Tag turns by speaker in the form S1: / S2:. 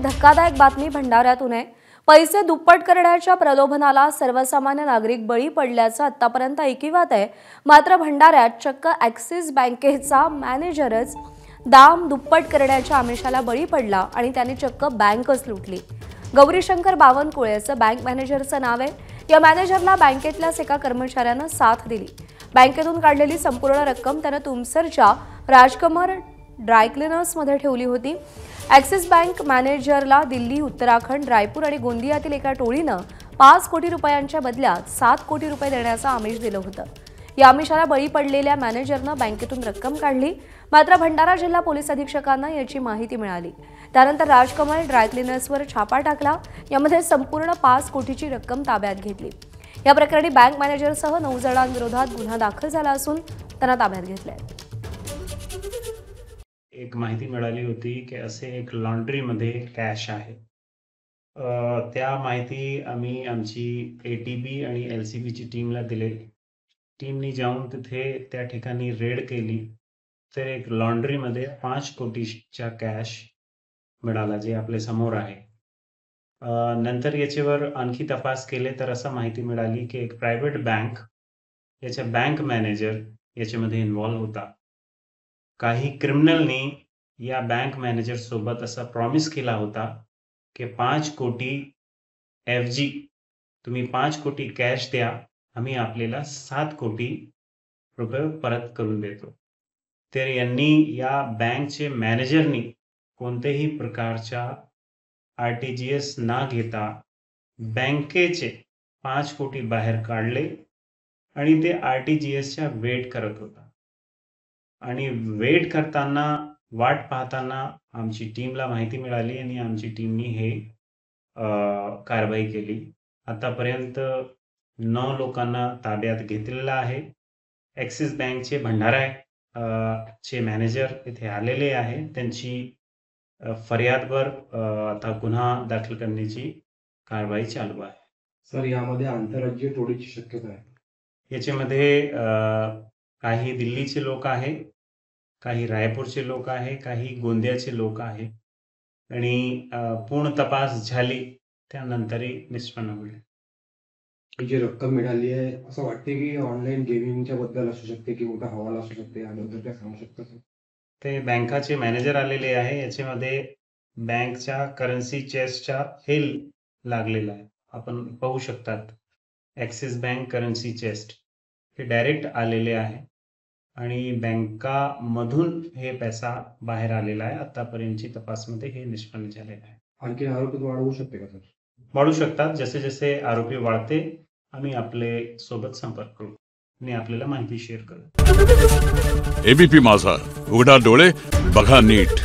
S1: धक्कादायक बातमी भंडाऱ्यातून आहे। पैसे दुप्पट करण्याच्या प्रलोभनाला सर्वसामान्य नागरिक बळी पडल्याचं आतापर्यंत ऐकिवात आहे। मात्र भंडाऱ्यात चक्क ॲक्सिस बँकेचा मॅनेजरच दाम दुप्पट करण्याच्या आमिषाला बळी पडला आणि त्याने चक्क बँकच लुटली। गौरीशंकर बावनकुळे असं बँक मॅनेजरचं नाव आहे। या मॅनेजरला बँकेतल्याच एका कर्मचाऱ्यानं साथ दिली। बँकेतून काढलेली संपूर्ण रक्कम त्याने तुमसरच्या राजकमल ड्रायक्लिनर्समध्ये ठेवली होती। ॲक्सिस बँक मॅनेजरला दिल्ली, उत्तराखंड, रायपूर आणि गोंदियातील एका टोळीनं 5 कोटी रुपयांच्या बदल्यात 7 कोटी रुपये देण्याचं आमिष दिलं होतं। या आमिषाला बळी पडलेल्या मॅनेजरनं बँकेतून रक्कम काढली। मात्र भंडारा जिल्हा पोलीस अधीक्षकांना याची माहिती मिळाली। त्यानंतर राजकमल ड्रायक्लिनर्सवर छापा टाकला। यामध्ये संपूर्ण 5 कोटीची रक्कम ताब्यात घेतली। या प्रकरणी बँक मॅनेजरसह 9 जणांविरोधात गुन्हा दाखल झाला असून त्यांना ताब्यात घेतलंय।
S2: एक माहिती मिळाली होती की असे एक लॉन्ड्रीमध्ये कॅश आहे। त्या माहिती आम्ही आमची एटीबी आणि एलसीबीची टीमला दिली। टीमनी जाऊन तिथे त्या ठिकाणी रेड केली तर एक लॉन्ड्रीमध्ये 5 कोटीच्या कॅश मिळाला, जे आपल्या समोर आहे। नंतर याच्यावर आणखी तपास केले तर असं माहिती मिळाली की एक प्रायव्हेट बँक याचा बँक मॅनेजर याच्यामध्ये इन्व्हॉल्व होता। काही क्रिमिनलनी या बँक मॅनेजर सोबत असा प्रॉमिस केला होता की 5 कोटी ऐवजी तुम्ही 5 कोटी कॅश द्या, आम्ही आपल्याला 7 कोटी रुपये परत करून देतो। तर यांनी या बँकचे मॅनेजरनी कोणत्याही प्रकारच्या आरटीजीएस ना घेता बँकेचे 5 कोटी बाहेर काढले आणि ते आरटीजीएसच्या वेट करत होता। आणि वेट करताना, वाट पाहताना आमची टीमला माहिती मिळाली आणि आमची टीमनी हे कारवाई केली। आतापर्यंत 9 लोकांना ताब्यात घेतलेला आहे। ॲक्सिस बँकचे भंडारा चे मॅनेजर इथे आलेले आहे। त्यांची फरियादवर आता गुन्हा दाखल करण्याची कारवाई चालू आहे।
S3: सर, यामध्ये आंतरराज्यीय टोळीची शक्यता आहे।
S2: याच्यामध्ये काही दिल्लीचे लोक आहे, काही रायपूरचे लोक आहे, काही गोंदियाचे लोक आहे आणि पूर्ण तपास झाली त्यानंतरही निष्पन्न होईल।
S3: ही जी रक्कम मिळाली आहे, असं वाटते की ऑनलाईन गेमिंगच्या बद्दल असू शकते की मोठा हवाला असू शकते, याबद्दल काय सांगू शकता?
S2: ते बँकाचे मॅनेजर आलेले आहे। याच्यामध्ये बँकच्या करन्सी चेस्टचा हे लागलेला आहे, आपण पाहू शकतात। ॲक्सिस बँक करन्सी चेस्ट हे डायरेक्ट आलेले आहे आणि बँकामधून हे पैसा बाहेर आलेला आहे। आतापर्यंतची तपासमध्ये हे निष्पन्न झालेलं आहे।
S3: आणखी आरोपी वाढवू शकते का सर?
S2: वाढू शकतात। जसे जसे आरोपी वाढते आम्ही आपले सोबत संपर्क करू आणि आपल्याला माहिती शेअर करू।
S4: एबीपी माझा, उघडा डोळे बघा नीट।